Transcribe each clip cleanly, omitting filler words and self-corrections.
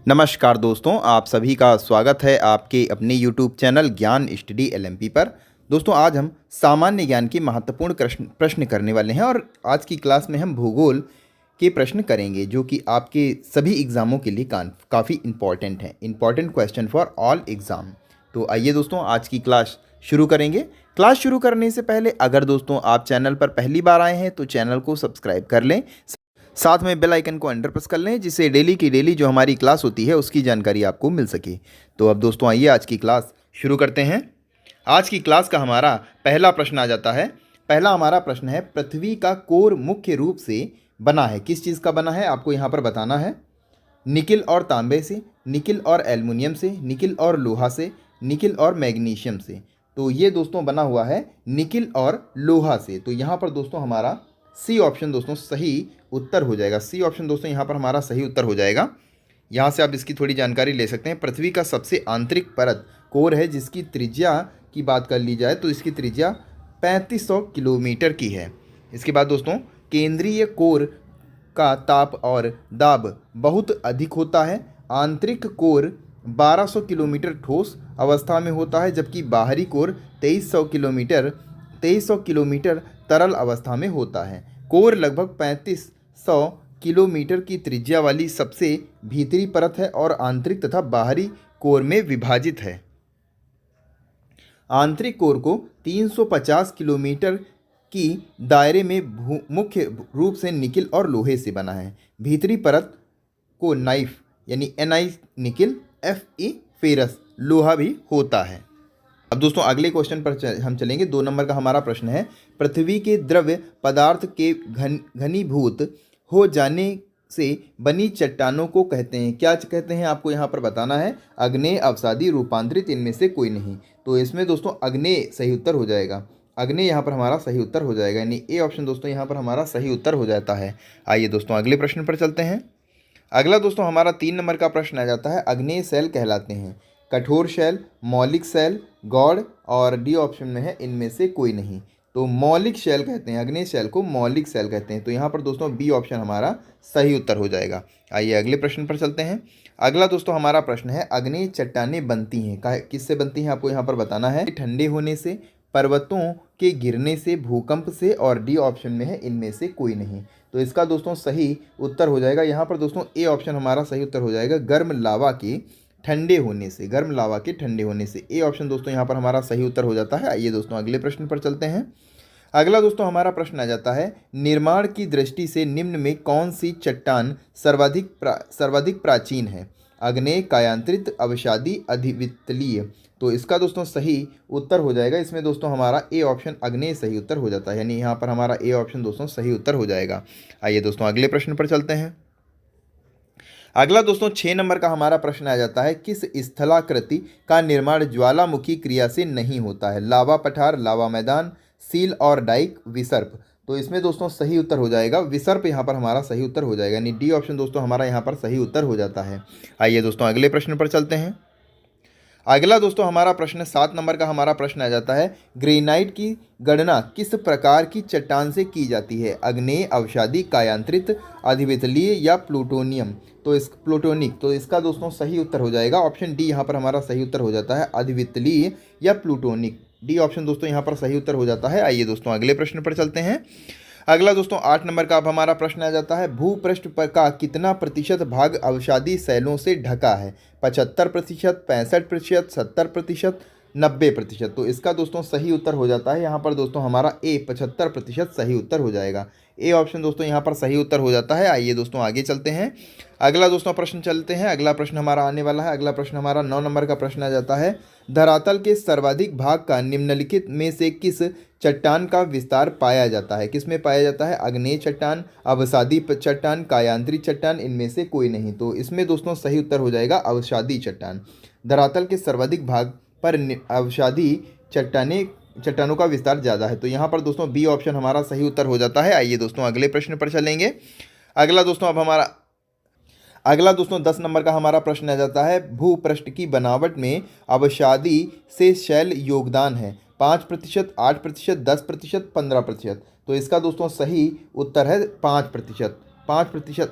नमस्कार दोस्तों, आप सभी का स्वागत है आपके अपने YouTube चैनल ज्ञान स्टडी LMP पर। दोस्तों, आज हम सामान्य ज्ञान के महत्वपूर्ण प्रश्न करने वाले हैं और आज की क्लास में हम भूगोल के प्रश्न करेंगे जो कि आपके सभी एग्ज़ामों के लिए काफ़ी इम्पॉर्टेंट हैं। Important question for all exam. तो आइए दोस्तों, आज की क्लास शुरू करेंगे। क्लास शुरू करने से पहले अगर दोस्तों आप चैनल पर पहली बार आए हैं तो चैनल को सब्सक्राइब कर लें, साथ में बेल आइकन को अंडर प्रेस कर लें जिससे डेली की डेली जो हमारी क्लास होती है उसकी जानकारी आपको मिल सके। तो अब दोस्तों आइए आज की क्लास शुरू करते हैं। आज की क्लास का हमारा पहला प्रश्न आ जाता है। पहला हमारा प्रश्न है, पृथ्वी का कोर मुख्य रूप से बना है, किस चीज़ का बना है आपको यहाँ पर बताना है। निकिल और तांबे से, निकिल और एल्युमिनियम से, निकिल और लोहा से, निकिल और मैग्नीशियम से। तो ये दोस्तों बना हुआ है निकिल और लोहा से। तो यहाँ पर दोस्तों हमारा सी ऑप्शन दोस्तों सही उत्तर हो जाएगा। सी ऑप्शन दोस्तों यहाँ पर हमारा सही उत्तर हो जाएगा। यहाँ से आप इसकी थोड़ी जानकारी ले सकते हैं। पृथ्वी का सबसे आंतरिक परत कोर है जिसकी त्रिज्या की बात कर ली जाए तो इसकी त्रिज्या 3500 किलोमीटर की है। इसके बाद दोस्तों केंद्रीय कोर का ताप और दाब बहुत अधिक होता है। आंतरिक कोर 1200 किलोमीटर ठोस अवस्था में होता है जबकि बाहरी कोर 2300 किलोमीटर तरल अवस्था में होता है। कोर लगभग 3500 किलोमीटर की त्रिज्या वाली सबसे भीतरी परत है और आंतरिक तथा बाहरी कोर में विभाजित है। आंतरिक कोर को 350 किलोमीटर की दायरे में मुख्य रूप से निकिल और लोहे से बना है। भीतरी परत को नाइफ यानी Ni निकिल, Fe फेरस लोहा भी होता है। अब दोस्तों अगले क्वेश्चन पर हम चलेंगे। 2 नंबर का हमारा प्रश्न है, पृथ्वी के द्रव्य पदार्थ के घनीभूत हो जाने से बनी चट्टानों को कहते हैं, क्या कहते हैं आपको यहाँ पर बताना है। अग्नेय, अवसादी, रूपांतरित, इनमें से कोई नहीं। तो इसमें दोस्तों अग्नेय सही उत्तर हो जाएगा। अग्नेय यहाँ पर हमारा सही उत्तर हो जाएगा, यानी ए ऑप्शन दोस्तों यहाँ पर हमारा सही उत्तर हो जाता है। आइए दोस्तों अगले प्रश्न पर चलते हैं। अगला दोस्तों हमारा 3 नंबर का प्रश्न आ जाता है, अग्नेय शैल कहलाते हैं कठोर शैल, मौलिक शैल, गौड़ और डी ऑप्शन में है इनमें से कोई नहीं। तो मौलिक शैल कहते हैं, अग्नेय शैल को मौलिक शैल कहते हैं। तो यहाँ पर दोस्तों बी ऑप्शन हमारा सही उत्तर हो जाएगा। आइए अगले प्रश्न पर चलते हैं। अगला दोस्तों हमारा प्रश्न है, अग्नेय चट्टानें बनती हैं, किससे बनती हैं आपको यहाँ पर बताना है। ठंडे होने से, पर्वतों के गिरने से, भूकंप से और डी ऑप्शन में है इनमें से कोई नहीं। तो इसका दोस्तों सही उत्तर हो जाएगा यहाँ पर दोस्तों ए ऑप्शन हमारा सही उत्तर हो जाएगा, गर्म लावा के ठंडे होने से, गर्म लावा के ठंडे होने से। ए ऑप्शन दोस्तों यहाँ पर हमारा सही उत्तर हो जाता है। आइए दोस्तों अगले प्रश्न पर चलते हैं। अगला दोस्तों हमारा प्रश्न आ जाता है, निर्माण की दृष्टि से निम्न में कौन सी चट्टान सर्वाधिक प्राचीन है। अग्नेय, कायांतरित, अवसादी, अधिवितलीय। तो इसका दोस्तों सही उत्तर हो जाएगा। इसमें दोस्तों हमारा ए ऑप्शन अग्नेय सही उत्तर हो जाता है, यानी यहाँ पर हमारा ए ऑप्शन दोस्तों सही उत्तर हो जाएगा। आइए दोस्तों अगले प्रश्न पर चलते हैं। अगला दोस्तों 6 नंबर का हमारा प्रश्न आ जाता है, किस स्थलाकृति का निर्माण ज्वालामुखी क्रिया से नहीं होता है। लावा पठार, लावा मैदान, सील और डाइक, विसर्प। तो इसमें दोस्तों सही उत्तर हो जाएगा विसर्प, यहाँ पर हमारा सही उत्तर हो जाएगा, यानी डी ऑप्शन दोस्तों हमारा यहाँ पर सही उत्तर हो जाता है। आइए दोस्तों अगले प्रश्न पर चलते हैं। अगला दोस्तों हमारा प्रश्न 7 नंबर का हमारा प्रश्न आ जाता है, ग्रेनाइट की गणना किस प्रकार की चट्टान से की जाती है। अग्नेय, अवसादी, कायांतरित, अधिवितलीय या प्लूटोनियम। तो इस प्लूटोनिक। तो इसका दोस्तों सही उत्तर हो जाएगा ऑप्शन डी, यहाँ पर हमारा सही उत्तर हो जाता है, अधिवितलीय या प्लूटोनिक। डी ऑप्शन दोस्तों यहाँ पर सही उत्तर हो जाता है। आइए दोस्तों अगले प्रश्न पर चलते हैं। अगला दोस्तों 8 नंबर का अब हमारा प्रश्न आ जाता है, भूपृष्ठ पर का कितना प्रतिशत भाग अवसादी शैलों से ढका है। 75%, 65%, 70%, 90%। तो इसका दोस्तों सही उत्तर हो जाता है यहाँ पर दोस्तों हमारा ए 75% सही उत्तर हो जाएगा। ए ऑप्शन दोस्तों यहाँ पर सही उत्तर हो जाता है। आइए दोस्तों आगे चलते हैं। अगला दोस्तों प्रश्न चलते हैं। अगला प्रश्न हमारा आने वाला है। अगला प्रश्न हमारा 9 नंबर का प्रश्न आ जाता है, धरातल के सर्वाधिक भाग का निम्नलिखित में से किस चट्टान का विस्तार पाया जाता है। किस में पाया जाता है। अग्नेय चट्टान, अवसादी चट्टान, कायांतरित चट्टान, इनमें से कोई नहीं। तो इसमें दोस्तों सही उत्तर हो जाएगा अवसादी चट्टान। धरातल के सर्वाधिक भाग पर अवसादी चट्टानों का विस्तार ज़्यादा है। तो यहाँ पर दोस्तों बी ऑप्शन हमारा सही उत्तर हो जाता है। आइए दोस्तों अगले प्रश्न पर चलेंगे। अगला दोस्तों 10 नंबर का हमारा प्रश्न आ जाता है, भूपृष्ठ की बनावट में अवसादी से शैल योगदान है। 5%, 8%, 10%, 15%। तो इसका दोस्तों सही उत्तर है 5%।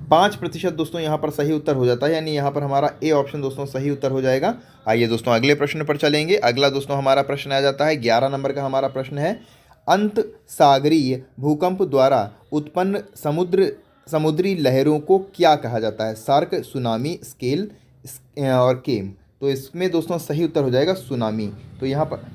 5% दोस्तों यहाँ पर सही उत्तर हो जाता है, यानी यहाँ पर हमारा ए ऑप्शन दोस्तों सही उत्तर हो जाएगा। आइए दोस्तों अगले प्रश्न पर चलेंगे। अगला दोस्तों हमारा प्रश्न आ जाता है 11 नंबर का हमारा प्रश्न है, अंत सागरीय भूकंप द्वारा उत्पन्न समुद्री लहरों को क्या कहा जाता है? शार्क, सुनामी, स्केल और केम। तो इसमें दोस्तों सही उत्तर हो जाएगा सुनामी। तो यहाँ पर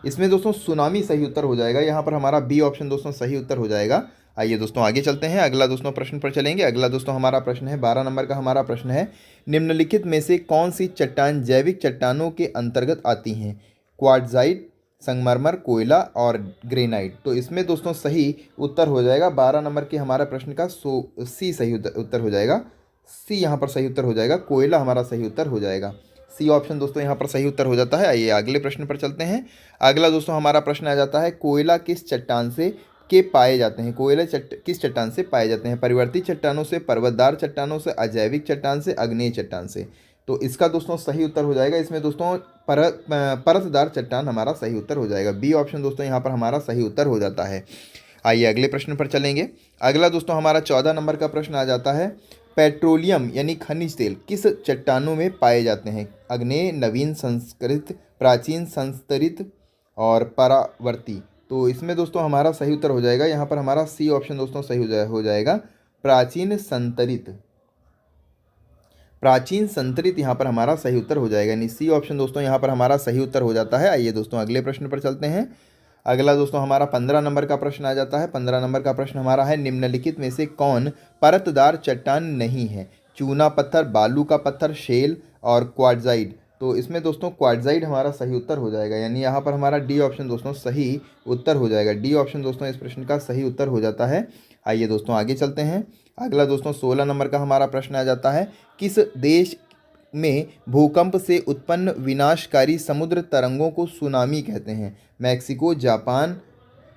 इसमें दोस्तों सुनामी सही उत्तर हो जाएगा। यहाँ पर हमारा बी ऑप्शन दोस्तों सही उत्तर हो जाएगा। आइए दोस्तों आगे चलते हैं, अगला दोस्तों प्रश्न पर चलेंगे। अगला दोस्तों हमारा प्रश्न है 12 नंबर का हमारा प्रश्न है, निम्नलिखित में से कौन सी चट्टान जैविक चट्टानों के अंतर्गत आती हैं? क्वार्ट्जाइट, संगमरमर, कोयला और ग्रेनाइट। तो इसमें दोस्तों सही उत्तर हो जाएगा 12 नंबर के हमारा प्रश्न का सी सही उत्तर हो जाएगा। सी यहाँ पर सही उत्तर हो जाएगा, कोयला हमारा सही उत्तर हो जाएगा। सी ऑप्शन दोस्तों यहाँ पर सही उत्तर हो जाता है। आइए अगले प्रश्न पर चलते हैं। अगला दोस्तों हमारा प्रश्न आ जाता है, कोयला किस चट्टान से के पाए जाते हैं? कोयला किस चट्टान से पाए जाते हैं? परिवर्ती चट्टानों से, पर्वतदार चट्टानों से, अजैविक चट्टान से, आग्नेय चट्टान से। तो इसका दोस्तों सही उत्तर हो जाएगा, इसमें दोस्तों परतदार चट्टान हमारा सही उत्तर हो जाएगा। बी ऑप्शन दोस्तों यहाँ पर हमारा सही उत्तर हो जाता है। आइए अगले प्रश्न पर चलेंगे। अगला दोस्तों हमारा 14 नंबर का प्रश्न आ जाता है, पेट्रोलियम यानी खनिज तेल किस चट्टानों में पाए जाते हैं? आग्नेय, नवीन, संस्कृत, प्राचीन, संस्तरित और परावर्ती। तो इसमें दोस्तों हमारा सही उत्तर हो जाएगा, यहाँ पर हमारा सी ऑप्शन दोस्तों सही हो जाएगा, प्राचीन संतरित। प्राचीन संतरित यहाँ पर हमारा सही उत्तर हो जाएगा, यानी सी ऑप्शन दोस्तों यहाँ पर हमारा सही उत्तर हो जाता है। आइए दोस्तों अगले प्रश्न पर चलते हैं। अगला दोस्तों हमारा 15 नंबर का प्रश्न आ जाता है। 15 नंबर का प्रश्न हमारा है, निम्नलिखित में से कौन परतदार चट्टान नहीं है? चूना पत्थर, बालू का पत्थर, शेल और क्वार्ट्जाइट। तो इसमें दोस्तों क्वार्ट्जाइट हमारा सही उत्तर हो जाएगा, यानी यहाँ पर हमारा डी ऑप्शन दोस्तों सही उत्तर हो जाएगा। डी ऑप्शन दोस्तों इस प्रश्न का सही उत्तर हो जाता है। आइए दोस्तों आगे चलते हैं। अगला दोस्तों 16 नंबर का हमारा प्रश्न आ जाता है, किस देश में भूकंप से उत्पन्न विनाशकारी समुद्र तरंगों को सुनामी कहते हैं? Mexico, Japan,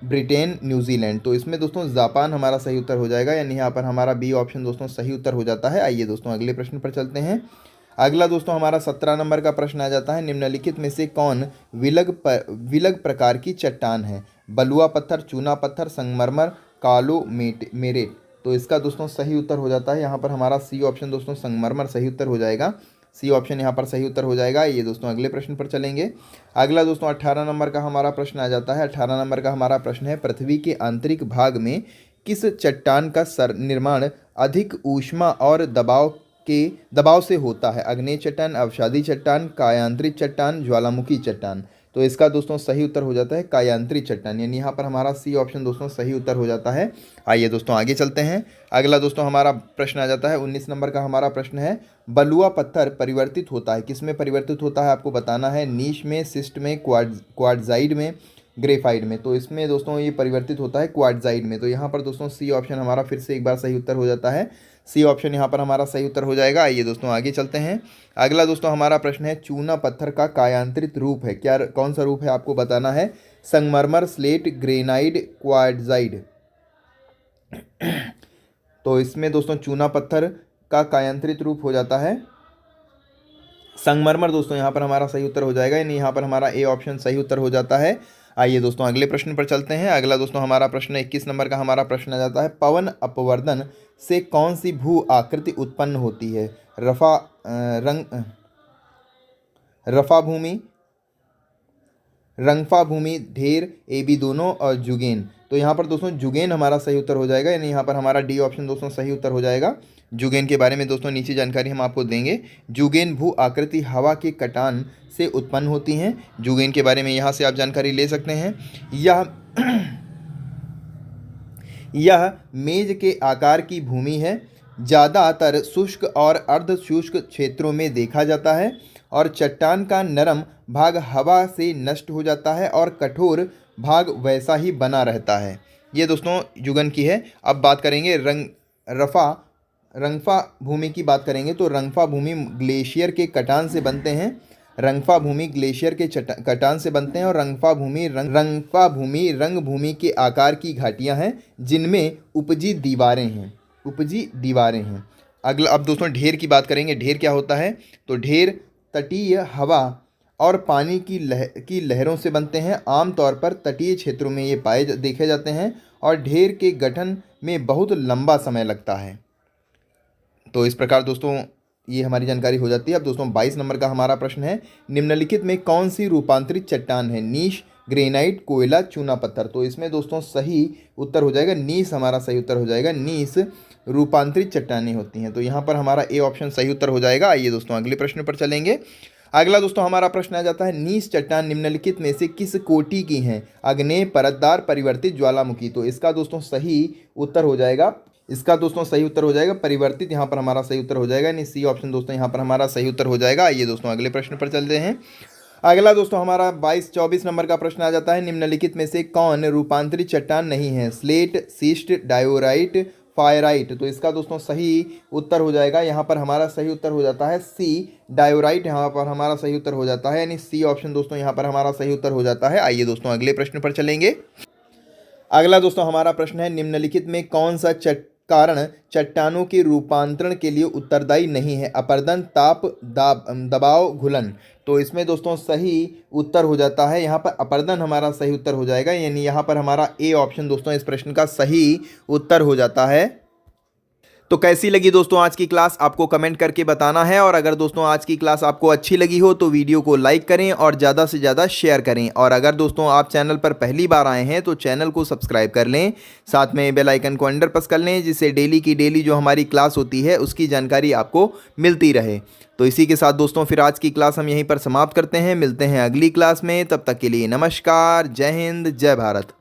Britain, New Zealand. तो इसमें दोस्तों जापान हमारा सही उत्तर हो जाएगा, यानी यहाँ पर हमारा बी ऑप्शन दोस्तों सही उत्तर हो जाता है। आइए दोस्तों अगले प्रश्न पर चलते हैं। अगला दोस्तों हमारा 17 नंबर का प्रश्न आ जाता है, निम्नलिखित में से कौन विलग प्रकार की चट्टान है? बलुआ पत्थर, चूना पत्थर, संगमरमर, कालो मेरेट। तो इसका दोस्तों सही उत्तर हो जाता है, यहाँ पर हमारा सी ऑप्शन दोस्तों संगमरमर सही उत्तर हो जाएगा। सी ऑप्शन यहाँ पर सही उत्तर हो जाएगा। ये दोस्तों अगले प्रश्न पर चलेंगे। अगला दोस्तों 18 नंबर का हमारा प्रश्न आ जाता है। 18 नंबर का हमारा प्रश्न है, पृथ्वी के आंतरिक भाग में किस चट्टान का निर्माण अधिक ऊष्मा और दबाव से होता है? आग्नेय चट्टान, अवसादी चट्टान, कायांतरित चट्टान, ज्वालामुखी चट्टान। तो इसका दोस्तों सही उत्तर हो जाता है कायांतरित चट्टान, यानी यहाँ पर हमारा सी ऑप्शन दोस्तों सही उत्तर हो जाता है। आइए दोस्तों आगे चलते हैं। अगला दोस्तों हमारा प्रश्न आ जाता है 19 नंबर का हमारा प्रश्न है, बलुआ पत्थर परिवर्तित होता है, किस में परिवर्तित होता है आपको बताना है? नीश में, सिस्ट में, क्वार्ट्जाइट में, ग्रेफाइट में। तो इसमें दोस्तों ये परिवर्तित होता है क्वार्ट्जाइट में। तो यहाँ पर दोस्तों सी ऑप्शन हमारा फिर से एक बार सही उत्तर हो जाता है। सी ऑप्शन यहाँ पर हमारा सही उत्तर हो जाएगा। आइए दोस्तों आगे चलते हैं। अगला दोस्तों हमारा प्रश्न है, चूना पत्थर का कायांतरित रूप है, क्या कौन सा रूप है आपको बताना है? संगमरमर, स्लेट, ग्रेनाइट, क्वार्ट्जाइट। तो इसमें दोस्तों चूना पत्थर का कायांतरित रूप हो जाता है संगमरमर। दोस्तों यहाँ पर हमारा सही उत्तर हो जाएगा, यानी यहाँ पर हमारा ए ऑप्शन सही उत्तर हो जाता है। आइए दोस्तों अगले प्रश्न पर चलते हैं। अगला दोस्तों हमारा प्रश्न 21 नंबर का हमारा प्रश्न आ जाता है, पवन अपवर्तन से कौन सी भू आकृति उत्पन्न होती है? रफा भूमि, रंगफा भूमि, ढेर, ए बी दोनों और जुगेन। तो यहाँ पर दोस्तों जुगेन हमारा सही उत्तर हो जाएगा, यानी यहाँ पर हमारा डी ऑप्शन दोस्तों सही उत्तर हो जाएगा। जुगेन के बारे में दोस्तों नीचे जानकारी हम आपको देंगे। जुगेन भू आकृति हवा के कटान से उत्पन्न होती हैं। जुगेन के बारे में यहाँ से आप जानकारी ले सकते हैं। यह मेज के आकार की भूमि है, ज़्यादातर शुष्क और अर्ध शुष्क क्षेत्रों में देखा जाता है और चट्टान का नरम भाग हवा से नष्ट हो जाता है और कठोर भाग वैसा ही बना रहता है। ये दोस्तों जुगन की है। अब बात करेंगे रंगफा भूमि की बात करेंगे तो रंगफा भूमि ग्लेशियर के कटान से बनते हैं। रंगफा भूमि ग्लेशियर के कटान से बनते हैं और रंगफा भूमि रंग भूमि के आकार की घाटियां हैं जिनमें उपजी दीवारें हैं। अगला अब दोस्तों ढेर की बात करेंगे। ढेर क्या होता है? तो ढेर तटीय हवा और पानी की लहरों से बनते हैं। आमतौर पर तटीय क्षेत्रों में ये देखे जाते हैं और ढेर के गठन में बहुत लंबा समय लगता है। तो इस प्रकार दोस्तों ये हमारी जानकारी हो जाती है। अब दोस्तों 22 नंबर का हमारा प्रश्न है, निम्नलिखित में कौन सी रूपांतरित चट्टान है? नीश, ग्रेनाइट, कोयला, चूना पत्थर। तो इसमें दोस्तों सही उत्तर हो जाएगा नीस, हमारा सही उत्तर हो जाएगा नीस रूपांतरित चट्टानें होती हैं। तो यहाँ पर हमारा ए ऑप्शन सही उत्तर हो जाएगा। आइए दोस्तों अगले प्रश्न पर चलेंगे। अगला दोस्तों हमारा प्रश्न आ जाता है, नीस चट्टान निम्नलिखित में से किस कोटि की हैं? आग्नेय, परतदार, परिवर्तित, ज्वालामुखी। तो इसका दोस्तों सही उत्तर हो जाएगा, इसका दोस्तों सही उत्तर हो जाएगा परिवर्तित, यहाँ पर हमारा सही उत्तर हो जाएगा, यानी सी ऑप्शन दोस्तों यहाँ पर हमारा सही उत्तर हो जाएगा। आइए दोस्तों अगले प्रश्न पर चलते हैं। अगला दोस्तों हमारा 24 नंबर का प्रश्न आ जाता है, निम्नलिखित में से कौन रूपांतरित चट्टान नहीं है? Slate, schist, diorite, phyllite. तो इसका दोस्तों सही उत्तर हो जाएगा, यहाँ पर हमारा सही उत्तर हो जाता है सी डायोराइट, यहाँ पर हमारा सही उत्तर हो जाता है, यानी सी ऑप्शन दोस्तों यहाँ पर हमारा सही उत्तर हो जाता है। आइए दोस्तों अगले प्रश्न पर चलेंगे। अगला दोस्तों हमारा प्रश्न है, निम्नलिखित में कौन सा कारण चट्टानों के रूपांतरण के लिए उत्तरदायी नहीं है? अपरदन, ताप, दबाव, घुलन। तो इसमें दोस्तों सही उत्तर हो जाता है, यहाँ पर अपरदन हमारा सही उत्तर हो जाएगा, यानी यहाँ पर हमारा ए ऑप्शन दोस्तों इस प्रश्न का सही उत्तर हो जाता है। तो कैसी लगी दोस्तों आज की क्लास, आपको कमेंट करके बताना है। और अगर दोस्तों आज की क्लास आपको अच्छी लगी हो तो वीडियो को लाइक करें और ज़्यादा से ज़्यादा शेयर करें। और अगर दोस्तों आप चैनल पर पहली बार आए हैं तो चैनल को सब्सक्राइब कर लें, साथ में बेल आइकन को अंडर प्रेस कर लें, जिससे डेली की डेली जो हमारी क्लास होती है उसकी जानकारी आपको मिलती रहे। तो इसी के साथ दोस्तों फिर आज की क्लास हम यहीं पर समाप्त करते हैं। मिलते हैं अगली क्लास में, तब तक के लिए नमस्कार, जय हिंद, जय भारत।